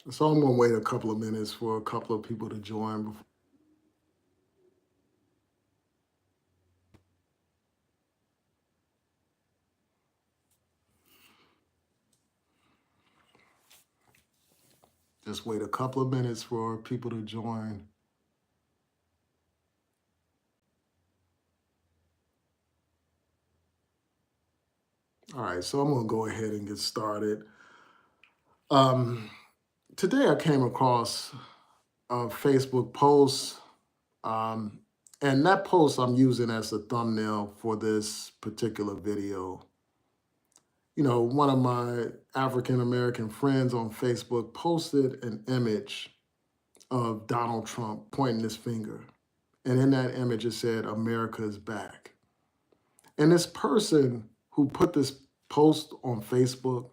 So I'm gonna wait a couple of minutes for a couple of people to join. Just wait a couple of minutes for people to join. All right, so I'm gonna go ahead and get started. Um, Today I came across a Facebook post, um, and that post I'm using as a thumbnail for this particular video. One of my African American friends on Facebook posted an image of Donald Trump pointing his finger. And in that image, it said, "America is back." And this person who put this post on Facebook,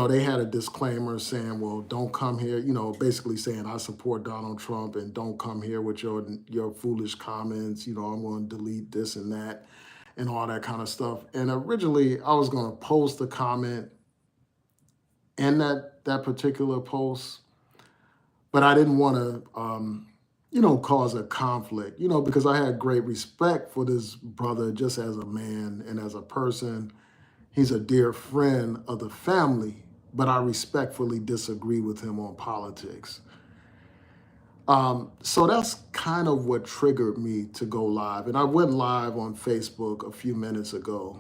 they had a disclaimer saying, well, don't come here, basically saying I support Donald Trump and don't come here with your foolish comments. I'm going to delete this and that and all that kind of stuff. And originally I was going to post a comment in that particular post, but I didn't want to, cause a conflict, because I had great respect for this brother just as a man and as a person. He's a dear friend of the family, but I respectfully disagree with him on politics. So that's kind of what triggered me to go live. And I went live on Facebook a few minutes ago.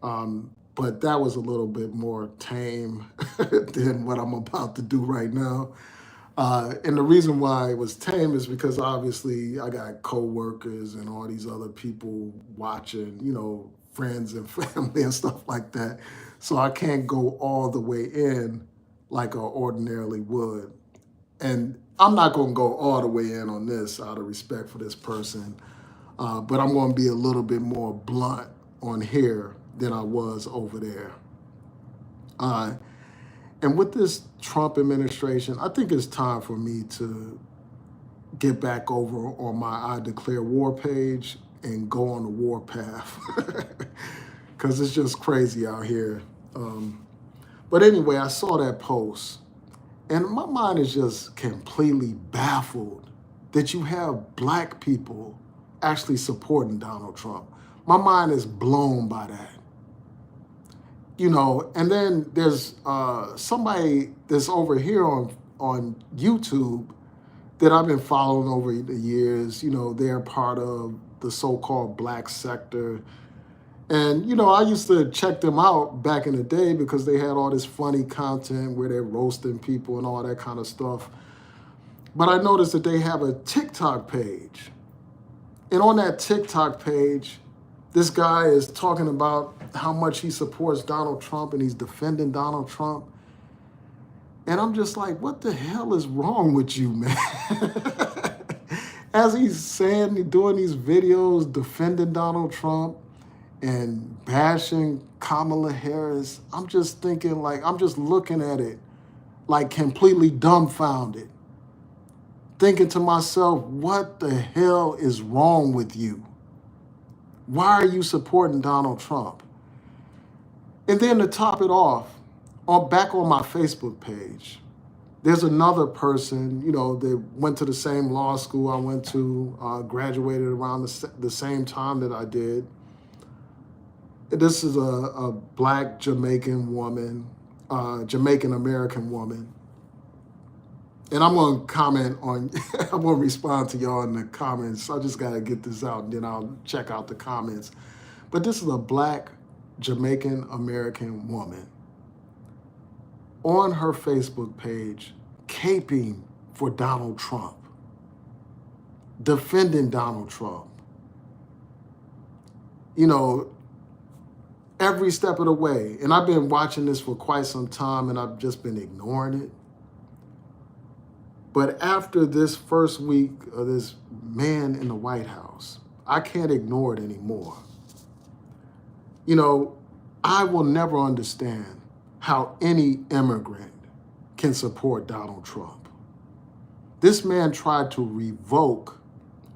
But that was a little bit more tame than what I'm about to do right now. And the reason why it was tame is because obviously I got coworkers and all these other people watching, friends and family and stuff like that. So I can't go all the way in like I ordinarily would. And I'm not going to go all the way in on this out of respect for this person, but I'm going to be a little bit more blunt on here than I was over there. And with this Trump administration, I think it's time for me to get back over on my I Declare War page and go on the war path because it's just crazy out here. But anyway, I saw that post and my mind is just completely baffled that you have black people actually supporting Donald Trump. My mind is blown by that. And then there's somebody that's over here on YouTube that I've been following over the years. They're part of the so-called black sector. And, I used to check them out back in the day because they had all this funny content where they're roasting people and all that kind of stuff. But I noticed that they have a TikTok page. And on that TikTok page, this guy is talking about how much he supports Donald Trump and he's defending Donald Trump. And I'm just like, what the hell is wrong with you, man? As he's saying, doing these videos, defending Donald Trump and bashing Kamala Harris, I'm just thinking I'm just looking at it like completely dumbfounded. Thinking to myself, what the hell is wrong with you? Why are you supporting Donald Trump? And then to top it off, back on my Facebook page, there's another person, that went to the same law school I went to, graduated around the same time that I did. This is a black Jamaican woman, Jamaican American woman. And I'm going to comment on, I'm going to respond to y'all in the comments. I just got to get this out and then I'll check out the comments. But this is a black Jamaican American woman on her Facebook page caping for Donald Trump, defending Donald Trump. Every step of the way. And I've been watching this for quite some time and I've just been ignoring it. But after this first week of this man in the White House, I can't ignore it anymore. I will never understand how any immigrant can support Donald Trump. This man tried to revoke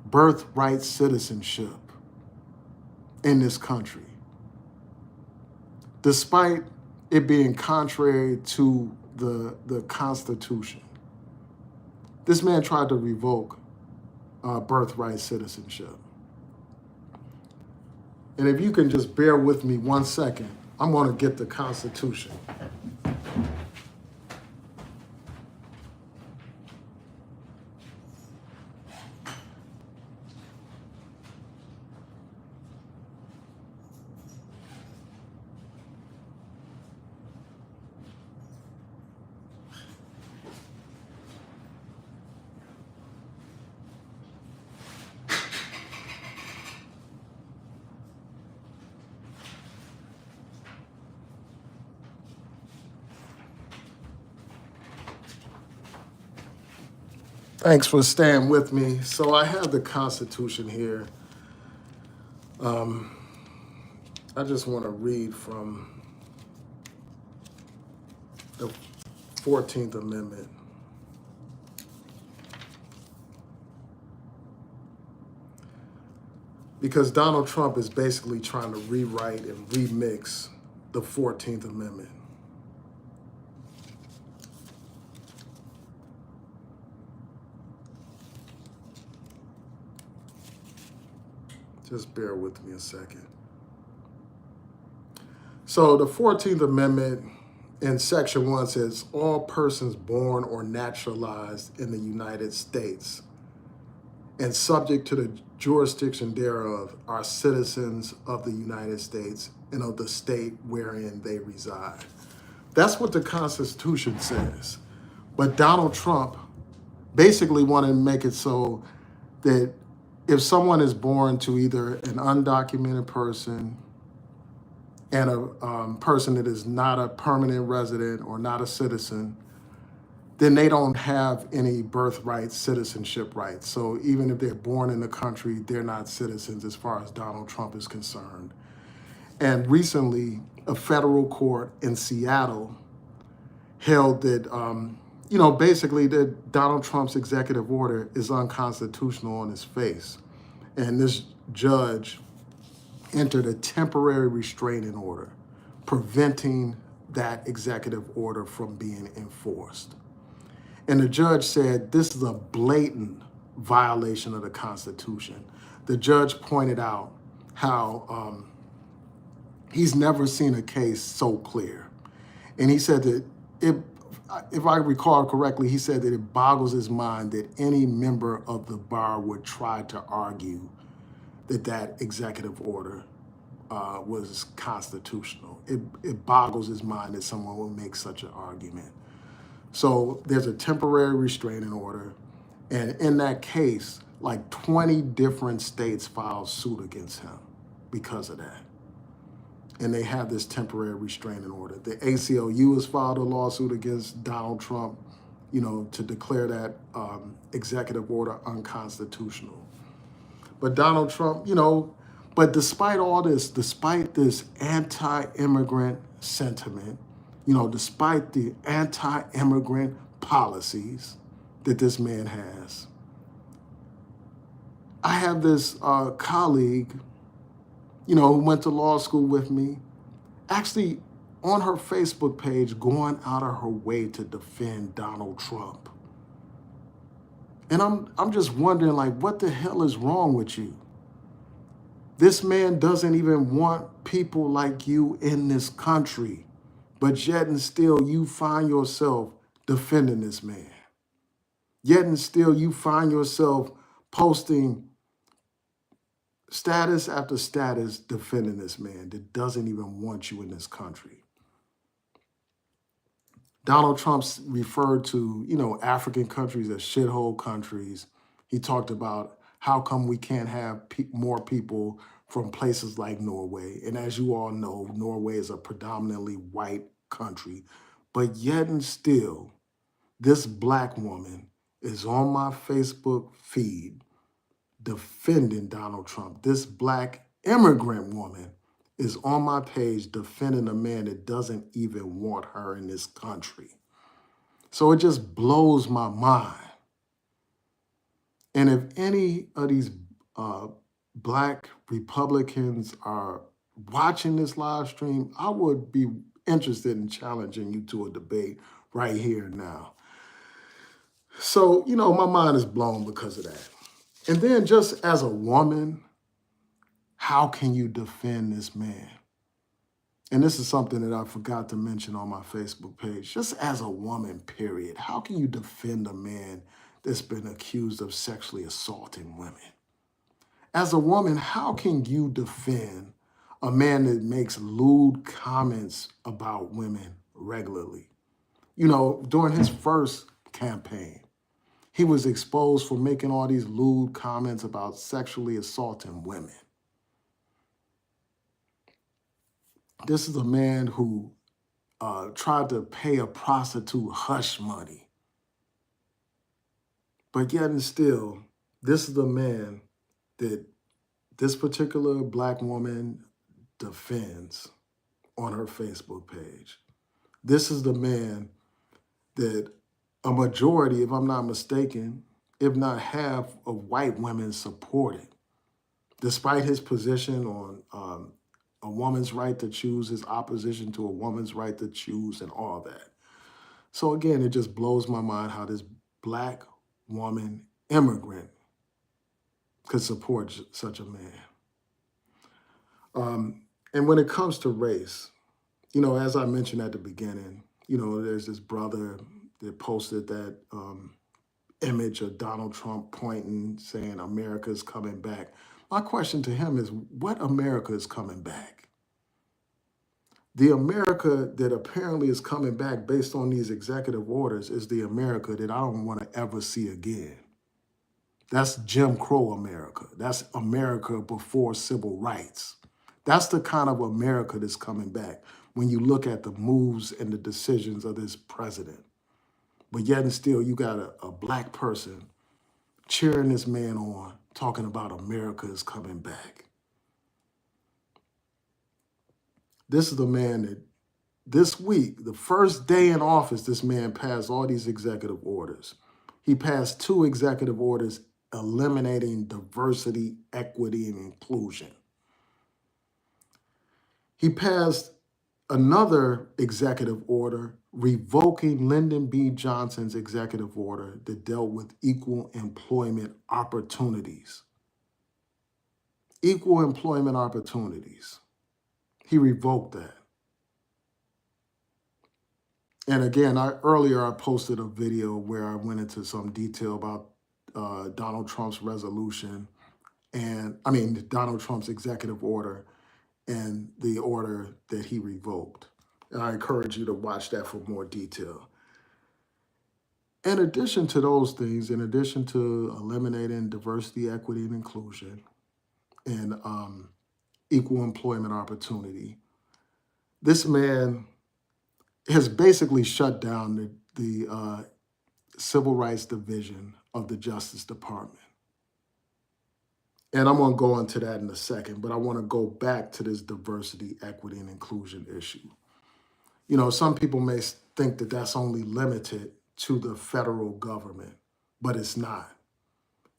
birthright citizenship in this country, despite it being contrary to the Constitution. This man tried to revoke birthright citizenship. And if you can just bear with me 1 second, I'm going to get the Constitution. Thanks for staying with me. So I have the Constitution here. I just want to read from the 14th Amendment. Because Donald Trump is basically trying to rewrite and remix the 14th Amendment. Just bear with me a second. So the 14th Amendment in Section 1 says, all persons born or naturalized in the United States and subject to the jurisdiction thereof are citizens of the United States and of the state wherein they reside. That's what the Constitution says. But Donald Trump basically wanted to make it so that if someone is born to either an undocumented person and a person that is not a permanent resident or not a citizen, then they don't have any birthright citizenship rights. So even if they're born in the country, they're not citizens as far as Donald Trump is concerned. And recently, a federal court in Seattle held that, basically that Donald Trump's executive order is unconstitutional on its face. And this judge entered a temporary restraining order, preventing that executive order from being enforced. And the judge said this is a blatant violation of the Constitution. The judge pointed out how he's never seen a case so clear. And he said that, if I recall correctly, he said that it boggles his mind that any member of the bar would try to argue that that executive order was constitutional. It boggles his mind that someone would make such an argument. So there's a temporary restraining order. And in that case, like 20 different states filed suit against him because of that. And they have this temporary restraining order. The ACLU has filed a lawsuit against Donald Trump, to declare that executive order unconstitutional. But Donald Trump, but despite all this, despite this anti-immigrant sentiment, despite the anti-immigrant policies that this man has, I have this colleague, who went to law school with me, actually on her Facebook page going out of her way to defend Donald Trump. And I'm just wondering, like, what the hell is wrong with you? This man doesn't even want people like you in this country, but yet and still you find yourself defending this man. Yet and still you find yourself posting status after status defending this man that doesn't even want you in this country. Donald Trump referred to, African countries as shithole countries. He talked about how come we can't have more people from places like Norway. And as you all know, Norway is a predominantly white country. But yet and still, this black woman is on my Facebook feed defending Donald Trump. This black immigrant woman is on my page defending a man that doesn't even want her in this country. So it just blows my mind. And if any of these black Republicans are watching this live stream, I would be interested in challenging you to a debate right here and now. So, my mind is blown because of that. And then just as a woman, how can you defend this man? And this is something that I forgot to mention on my Facebook page. Just as a woman, period, how can you defend a man that's been accused of sexually assaulting women? As a woman, how can you defend a man that makes lewd comments about women regularly? During his first campaign, he was exposed for making all these lewd comments about sexually assaulting women. This is a man who tried to pay a prostitute hush money. But yet and still, this is the man that this particular Black woman defends on her Facebook page. This is the man that a majority, if I'm not mistaken, if not half of white women supported, despite his position on a woman's right to choose, his opposition to a woman's right to choose, and all that. So again, it just blows my mind how this Black woman immigrant could support such a man. And when it comes to race, as I mentioned at the beginning, there's this brother that posted that image of Donald Trump pointing, saying America is coming back. My question to him is, what America is coming back? The America that apparently is coming back based on these executive orders is the America that I don't want to ever see again. That's Jim Crow America. That's America before civil rights. That's the kind of America that's coming back when you look at the moves and the decisions of this president. But yet and still, you got a Black person cheering this man on, talking about America is coming back. This is the man that this week, the first day in office, this man passed all these executive orders. He passed 2 executive orders eliminating diversity, equity, and inclusion. He passed another executive order revoking Lyndon B. Johnson's executive order that dealt with equal employment opportunities. Equal employment opportunities. He revoked that. And again, earlier I posted a video where I went into some detail about Donald Trump's resolution Donald Trump's executive order and the order that he revoked. And I encourage you to watch that for more detail. In addition to those things, in addition to eliminating diversity, equity, and inclusion, and equal employment opportunity, this man has basically shut down the Civil Rights Division of the Justice Department. And I'm going to go into that in a second, but I want to go back to this diversity, equity, and inclusion issue. Some people may think that that's only limited to the federal government, but it's not.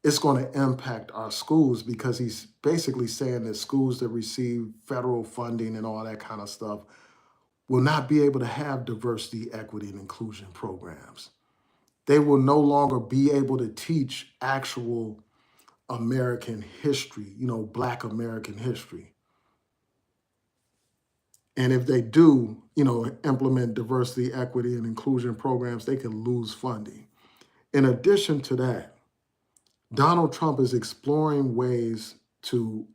It's going to impact our schools because he's basically saying that schools that receive federal funding and all that kind of stuff will not be able to have diversity, equity, and inclusion programs. They will no longer be able to teach actual American history, Black American history. And if they do, implement diversity, equity, and inclusion programs, they can lose funding. In addition to that, Donald Trump is exploring ways to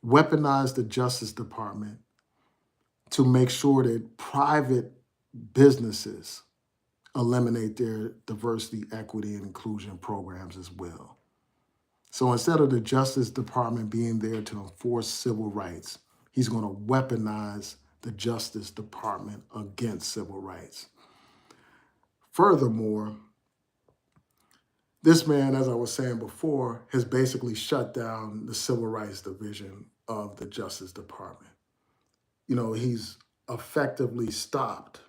weaponize the Justice Department to make sure that private businesses eliminate their diversity, equity, and inclusion programs as well. So instead of the Justice Department being there to enforce civil rights, he's going to weaponize the Justice Department against civil rights. Furthermore, this man, as I was saying before, has basically shut down the Civil Rights Division of the Justice Department. He's effectively stopped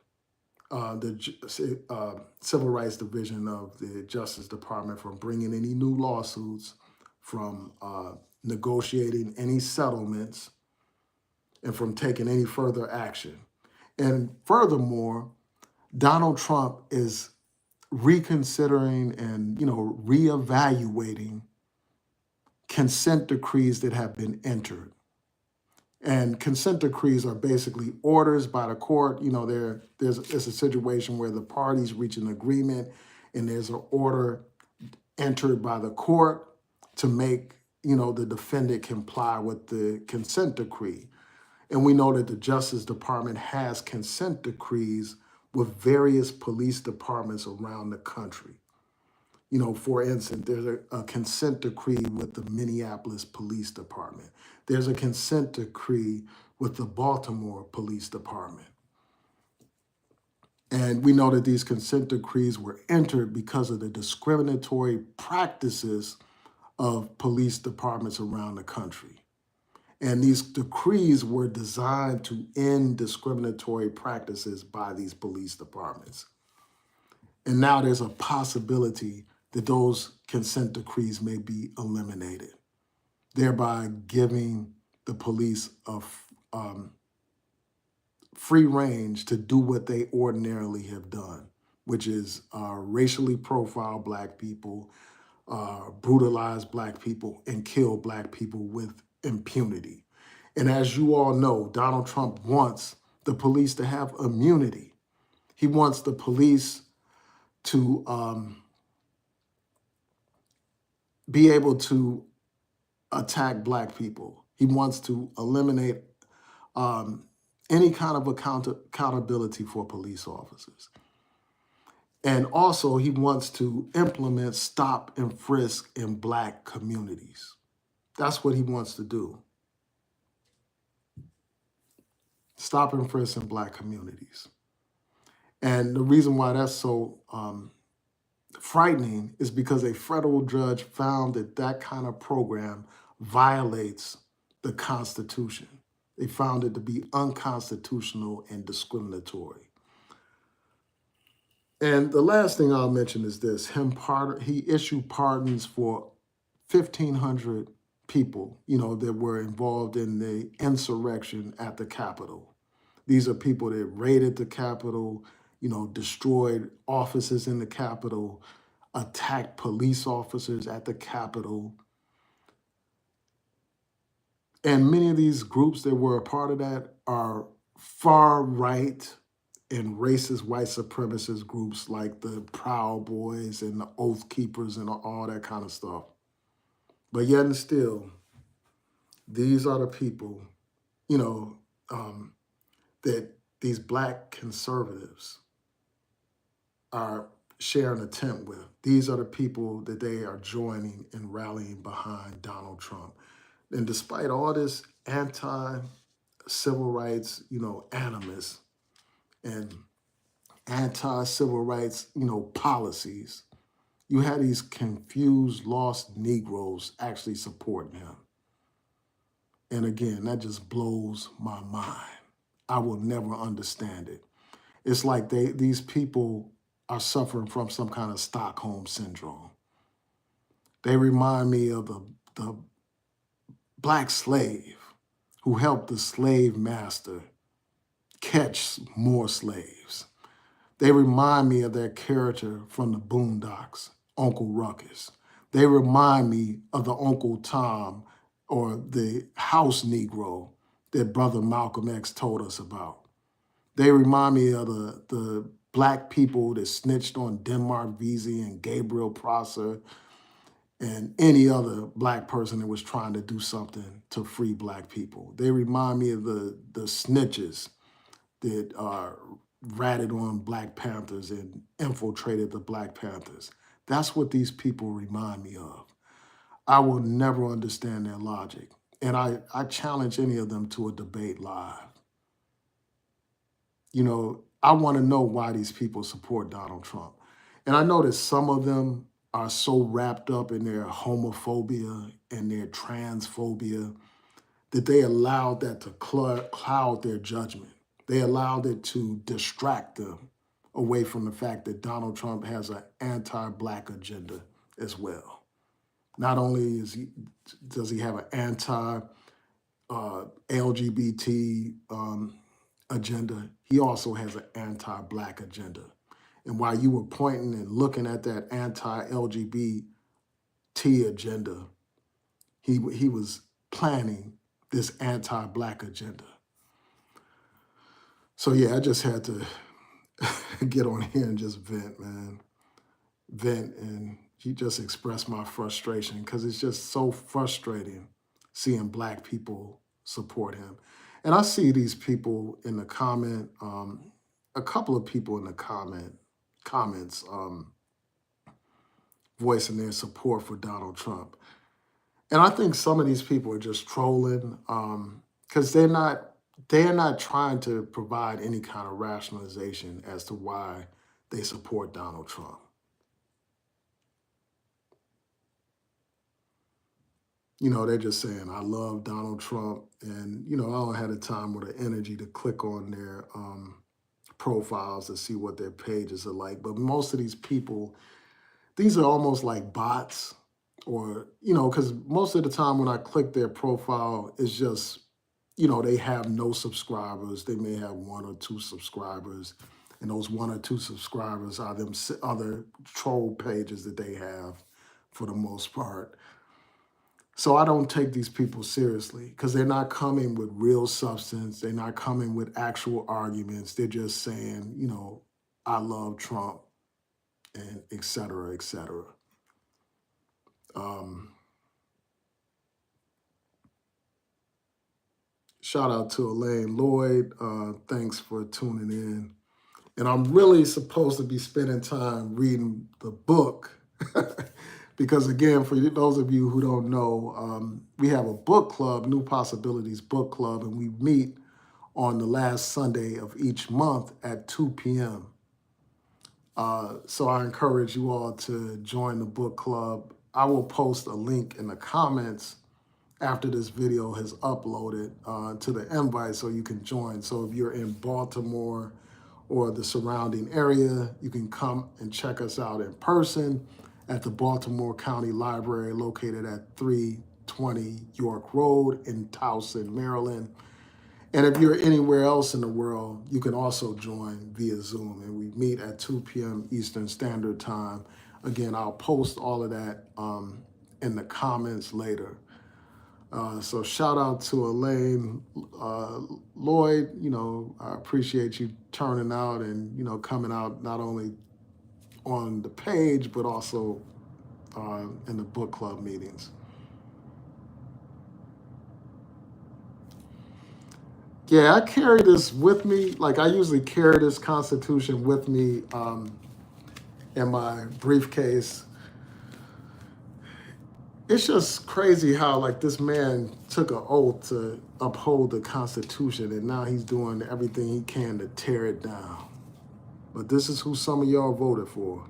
the Civil Rights Division of the Justice Department from bringing any new lawsuits, from negotiating any settlements, and from taking any further action. And furthermore, Donald Trump is reconsidering and, reevaluating consent decrees that have been entered. And consent decrees are basically orders by the court. It's a situation where the parties reach an agreement and there's an order entered by the court to make, the defendant comply with the consent decree. And we know that the Justice Department has consent decrees with various police departments around the country. For instance, there's a consent decree with the Minneapolis Police Department. There's a consent decree with the Baltimore Police Department. And we know that these consent decrees were entered because of the discriminatory practices of police departments around the country. And these decrees were designed to end discriminatory practices by these police departments. And now there's a possibility that those consent decrees may be eliminated, thereby giving the police a free range to do what they ordinarily have done, which is racially profile Black people, brutalize Black people, and kill Black people with impunity. And as you all know, Donald Trump wants the police to have immunity. He wants the police to be able to attack Black people. He wants to eliminate any kind of accountability for police officers. And also, he wants to implement stop and frisk in Black communities. That's what he wants to do. Stop and frisk in Black communities. And the reason why that's so frightening is because a federal judge found that that kind of program violates the Constitution. They found it to be unconstitutional and discriminatory. And the last thing I'll mention is this. He issued pardons for 1,500 people, that were involved in the insurrection at the Capitol. These are people that raided the Capitol, destroyed offices in the Capitol, attacked police officers at the Capitol. And many of these groups that were a part of that are far right and racist white supremacist groups like the Proud Boys and the Oath Keepers and all that kind of stuff. But yet and still, these are the people, that these Black conservatives are sharing a tent with. These are the people that they are joining and rallying behind Donald Trump. And despite all this anti-civil rights, animus and anti-civil rights, policies, you had these confused, lost Negroes actually supporting him. And again, that just blows my mind. I will never understand it. It's like these people are suffering from some kind of Stockholm syndrome. They remind me of the Black slave who helped the slave master catch more slaves. They remind me of that character from the Boondocks, Uncle Ruckus. They remind me of the Uncle Tom or the house Negro that Brother Malcolm X told us about. They remind me of the Black people that snitched on Denmark Vesey and Gabriel Prosser and any other Black person that was trying to do something to free Black people. They remind me of the snitches that ratted on Black Panthers and infiltrated the Black Panthers. That's what these people remind me of. I will never understand their logic. And I challenge any of them to a debate live. I want to know why these people support Donald Trump. And I know that some of them are so wrapped up in their homophobia and their transphobia that they allowed that to cloud their judgment. They allowed it to distract them away from the fact that Donald Trump has an anti-Black agenda as well. Not only does he have an anti-LGBT agenda, he also has an anti-Black agenda. And while you were pointing and looking at that anti-LGBT agenda, he was planning this anti-Black agenda. So yeah, I just had to get on here and just vent, man. Vent and just express my frustration, because it's just so frustrating seeing Black people support him. And I see these people in the comment, a couple of people in the comments voicing their support for Donald Trump. And I think some of these people are just trolling, because they're not trying to provide any kind of rationalization as to why they support Donald Trump. You know, they're just saying, I love Donald Trump. And, you know, I don't have the time or the energy to click on their profiles to see what their pages are like. But most of these people, these are almost like bots, or, you know, because most of the time when I click their profile, it's just, you know, they have no subscribers. They may have 1 or 2 subscribers. And those 1 or 2 subscribers are them other troll pages that they have for the most part. So I don't take these people seriously, because they're not coming with real substance. They're not coming with actual arguments. They're just saying, you know, I love Trump, and et cetera, et cetera. Shout out to Elaine Lloyd. Thanks for tuning in. And I'm really supposed to be spending time reading the book because, again, for those of you who don't know, we have a book club, New Possibilities Book Club, and we meet on the last Sunday of each month at 2 p.m. So I encourage you all to join the book club. I will post a link in the comments after this video has uploaded to the invite so you can join. So if you're in Baltimore or the surrounding area, you can come and check us out in person at the Baltimore County Library, located at 320 York Road in Towson, Maryland. And if you're anywhere else in the world, you can also join via Zoom. And we meet at 2 p.m. Eastern Standard Time. Again, I'll post all of that in the comments later. So shout out to Elaine Lloyd. You know, I appreciate you turning out and, you know, coming out not only on the page, but also in the book club meetings. Yeah, I carry this with me. Like, I usually carry this Constitution with me in my briefcase. It's just crazy how, like, this man took an oath to uphold the Constitution, and now he's doing everything he can to tear it down. But this is who some of y'all voted for.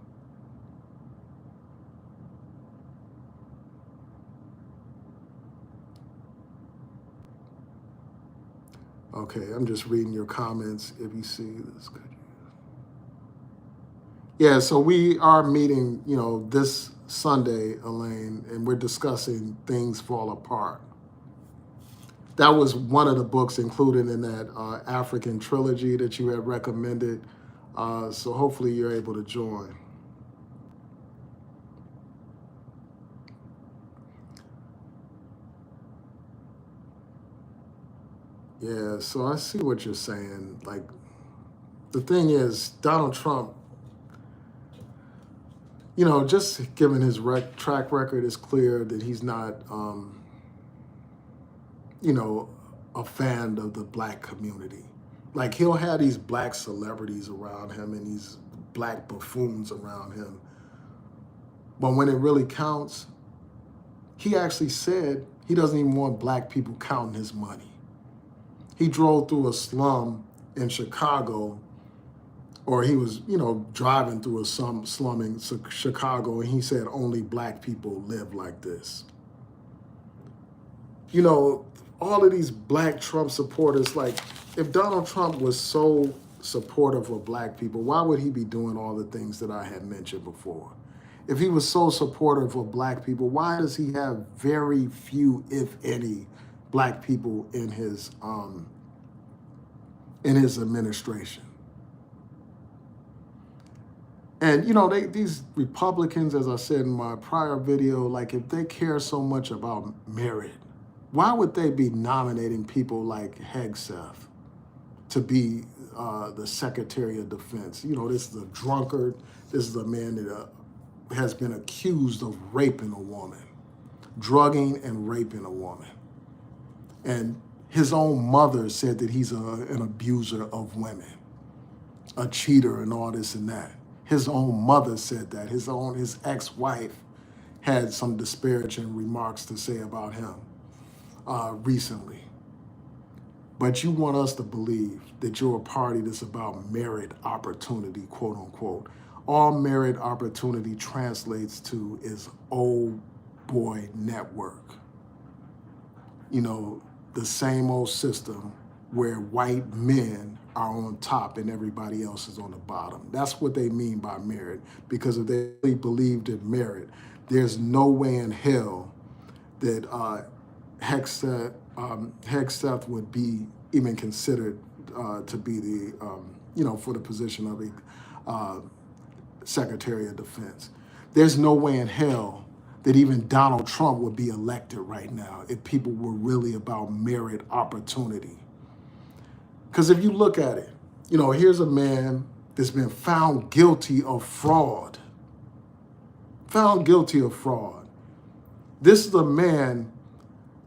Okay, I'm just reading your comments. If you see this, could you? Yeah, so we are meeting, you know, this Sunday, Elaine, and we're discussing Things Fall Apart. That was one of the books included in that African trilogy that you had recommended. So hopefully you're able to join. Yeah, so I see what you're saying. Like, the thing is, Donald Trump, you know, just given his track record, it's clear that he's not, you know, a fan of the Black community. Like, he'll have these Black celebrities around him and these Black buffoons around him. But when it really counts, he actually said he doesn't even want Black people counting his money. He drove through a slum in Chicago, or he was, you know, driving through a slum in Chicago, and he said only Black people live like this. You know, all of these Black Trump supporters, like, if Donald Trump was so supportive of Black people, why would he be doing all the things that I had mentioned before? If he was so supportive of Black people, why does he have very few, if any, Black people in his in his administration. And, you know, these Republicans, as I said in my prior video, like if they care so much about merit, why would they be nominating people like Hegseth to be the Secretary of Defense? You know, this is a drunkard. This is a man that has been accused of raping a woman, drugging and raping a woman. And his own mother said that he's an abuser of women, a cheater and all this and that. His own mother said that. His ex-wife had some disparaging remarks to say about him recently. But you want us to believe that you're a party that's about merit opportunity, quote unquote. All merit opportunity translates to is old boy network. You know, the same old system where white men are on top and everybody else is on the bottom. That's what they mean by merit. Because if they really believed in merit, there's no way in hell that Hegseth would be even considered to be the, for the position of a Secretary of Defense. There's no way in hell that even Donald Trump would be elected right now if people were really about merit opportunity. Because if you look at it, you know, here's a man that's been found guilty of fraud. Found guilty of fraud. This is a man,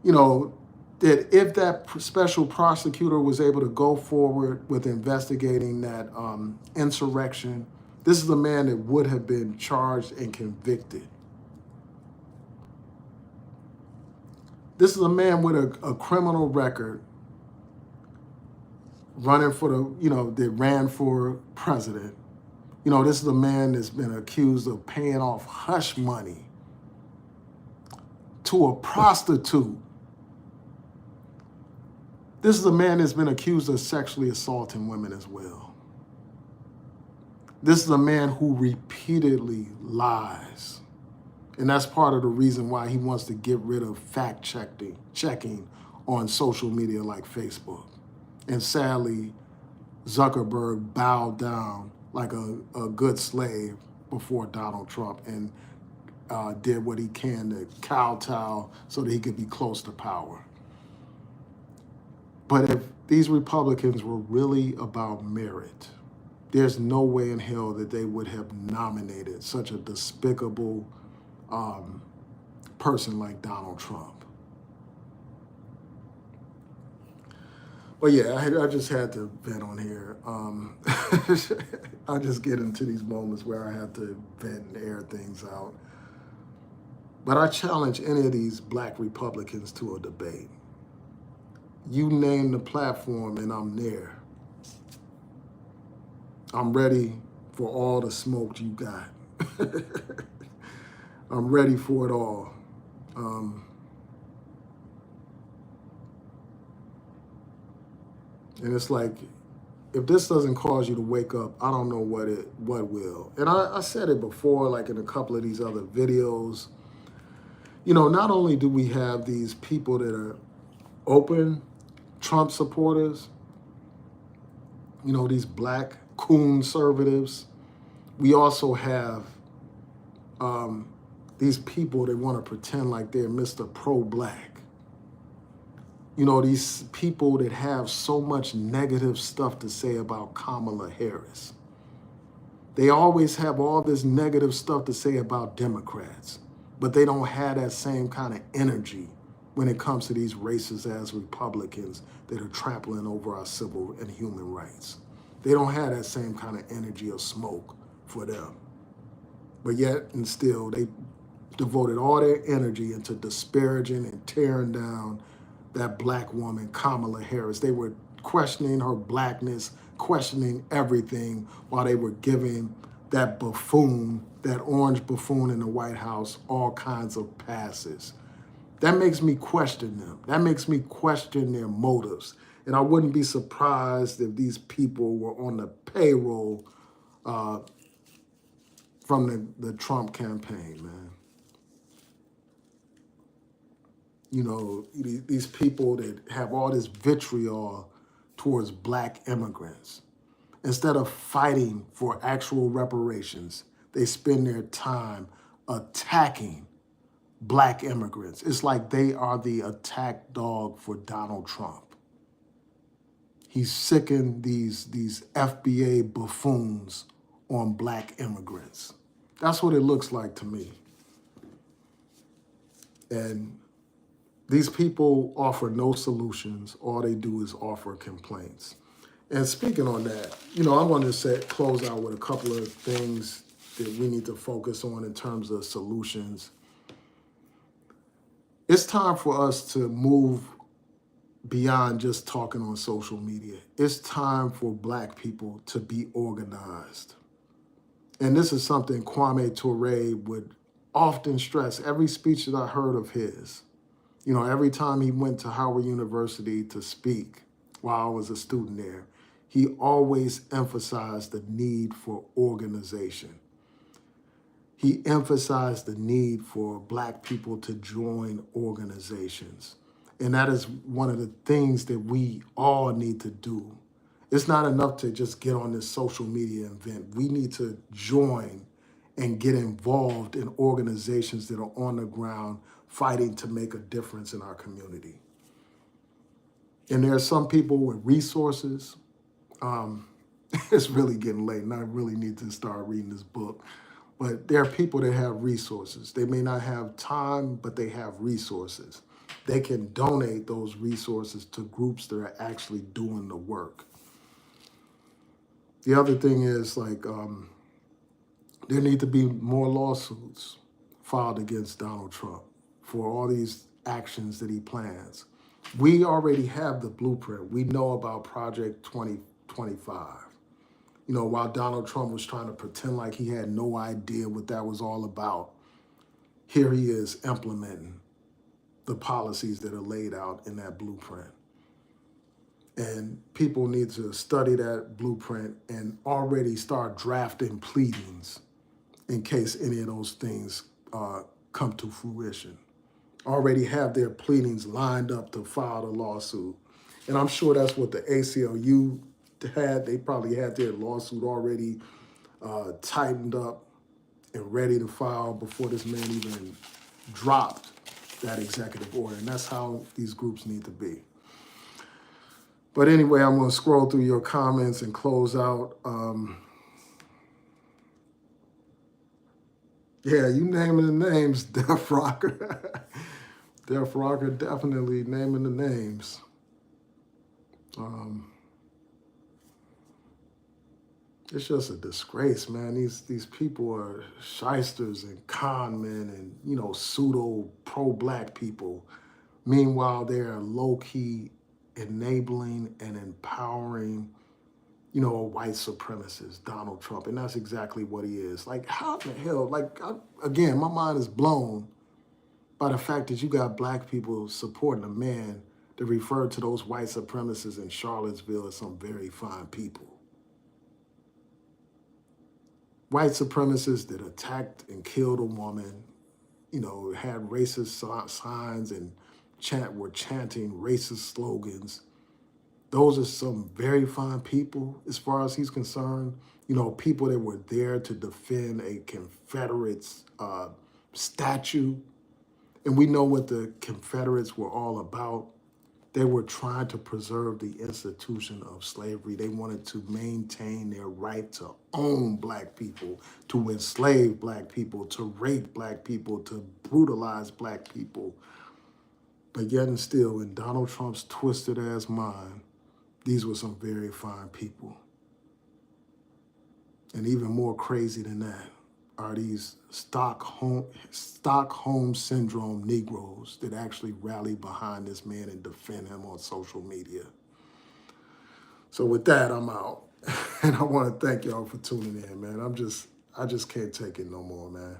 you know, that if that special prosecutor was able to go forward with investigating that insurrection, this is a man that would have been charged and convicted. This is a man with a criminal record running for that ran for president. You know, this is a man that's been accused of paying off hush money to a prostitute. This is a man that's been accused of sexually assaulting women as well. This is a man who repeatedly lies. And that's part of the reason why he wants to get rid of fact-checking on social media like Facebook. And sadly, Zuckerberg bowed down like a good slave before Donald Trump and did what he can to kowtow so that he could be close to power. But if these Republicans were really about merit, there's no way in hell that they would have nominated such a despicable person like Donald Trump. But yeah, I just had to vent on here. I just get into these moments where I have to vent and air things out. But I challenge any of these black Republicans to a debate. You name the platform and I'm there. I'm ready for all the smoke you got. I'm ready for it all. And it's like, if this doesn't cause you to wake up, I don't know what will. And I said it before, like in a couple of these other videos. You know, not only do we have these people that are open Trump supporters, you know, these black conservatives, we also have these people that want to pretend like they're Mr. Pro-Black. You know, these people that have so much negative stuff to say about Kamala Harris. They always have all this negative stuff to say about Democrats, but they don't have that same kind of energy when it comes to these racist ass Republicans that are trampling over our civil and human rights. They don't have that same kind of energy or smoke for them. But yet and still, they devoted all their energy into disparaging and tearing down that black woman, Kamala Harris. They were questioning her blackness, questioning everything while they were giving that buffoon, that orange buffoon in the White House, all kinds of passes. That makes me question them. That makes me question their motives. And I wouldn't be surprised if these people were on the payroll from the Trump campaign, man. You know, these people that have all this vitriol towards black immigrants. Instead of fighting for actual reparations, they spend their time attacking black immigrants. It's like they are the attack dog for Donald Trump. He's sicking these FBA buffoons on black immigrants. That's what it looks like to me. And these people offer no solutions. All they do is offer complaints. And speaking on that, I'm going to close out with a couple of things that we need to focus on in terms of solutions. It's time for us to move beyond just talking on social media. It's time for black people to be organized. And this is something Kwame Ture would often stress every speech that I heard of his. Every time he went to Howard University to speak while I was a student there, he always emphasized the need for organization. He emphasized the need for black people to join organizations. And that is one of the things that we all need to do. It's not enough to just get on this social media event. We need to join and get involved in organizations that are on the ground fighting to make a difference in our community. And there are some people with resources. It's really getting late and I really need to start reading this book. But there are people that have resources. They may not have time, but they have resources. They can donate those resources to groups that are actually doing the work. The other thing is there need to be more lawsuits filed against Donald Trump for all these actions that he plans. We already have the blueprint. We know about Project 2025. While Donald Trump was trying to pretend like he had no idea what that was all about, here he is implementing the policies that are laid out in that blueprint. And people need to study that blueprint and already start drafting pleadings in case any of those things come to fruition. Already have their pleadings lined up to file a lawsuit. And I'm sure that's what the ACLU had. They probably had their lawsuit already tightened up and ready to file before this man even dropped that executive order. And that's how these groups need to be. But anyway, I'm going to scroll through your comments and close out. Yeah, you naming the names, Def Rocker. Def Rocker definitely naming the names. It's just a disgrace, man. These people are shysters and con men and, pseudo pro-black people. Meanwhile, they're low-key enabling and empowering, a white supremacist, Donald Trump. And that's exactly what he is. Like, how the hell, again, my mind is blown by the fact that you got black people supporting a man that referred to those white supremacists in Charlottesville as some very fine people. White supremacists that attacked and killed a woman, had racist signs and were chanting racist slogans. Those are some very fine people as far as he's concerned. People that were there to defend a Confederate statue. And we know what the Confederates were all about. They were trying to preserve the institution of slavery. They wanted to maintain their right to own black people, to enslave black people, to rape black people, to brutalize black people. But yet and still, in Donald Trump's twisted ass mind, these were some very fine people. And even more crazy than that are these Stockholm syndrome Negroes that actually rally behind this man and defend him on social media. So with that, I'm out. And I want to thank y'all for tuning in, man. I just can't take it no more, man.